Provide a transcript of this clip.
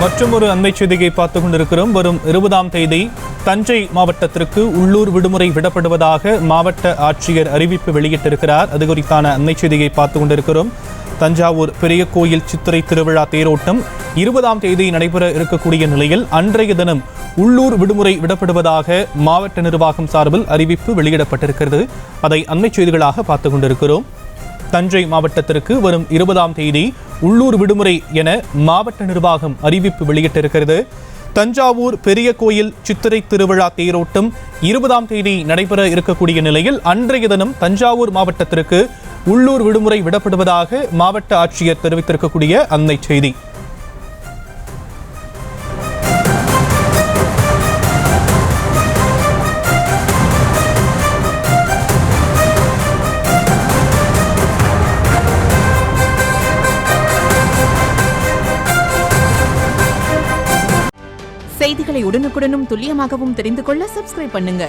மற்றும் ஒரு அண்மை செய்தியை பார்த்துக் கொண்டிருக்கிறோம். வரும் 20ஆம் தேதி தஞ்சை மாவட்டத்திற்கு உள்ளூர் விடுமுறை விடப்படுவதாக மாவட்ட ஆட்சியர் அறிவிப்பு வெளியிட்டிருக்கிறார். அது குறித்தான அண்மை செய்தியை பார்த்துக் கொண்டிருக்கிறோம். தஞ்சாவூர் பெரிய கோயில் சித்திரை திருவிழா தேரோட்டம் 20ஆம் தேதி நடைபெற இருக்கக்கூடிய நிலையில் அன்றைய தினம் உள்ளூர் விடுமுறை விடப்படுவதாக மாவட்ட நிர்வாகம் சார்பில் அறிவிப்பு வெளியிடப்பட்டிருக்கிறது. அதை அண்மை செய்திகளாக பார்த்துக் கொண்டிருக்கிறோம். தஞ்சை மாவட்டத்திற்கு வரும் 20ஆம் தேதி உள்ளூர் விடுமுறை என மாவட்ட நிர்வாகம் அறிவிப்பு வெளியிட்டிருக்கிறது. தஞ்சாவூர் பெரிய கோயில் சித்திரை திருவிழா தேரோட்டம் 20ஆம் தேதி நடைபெற இருக்கக்கூடிய நிலையில் அன்றைய தினம் தஞ்சாவூர் மாவட்டத்திற்கு உள்ளூர் விடுமுறை விடப்படுவதாக மாவட்ட ஆட்சியர் தெரிவித்திருக்கக்கூடிய அண்மை செய்தி. செய்திகளை உடனுக்குடனும் துல்லியமாகவும் தெரிந்து கொள்ள சப்ஸ்கிரைப் பண்ணுங்க.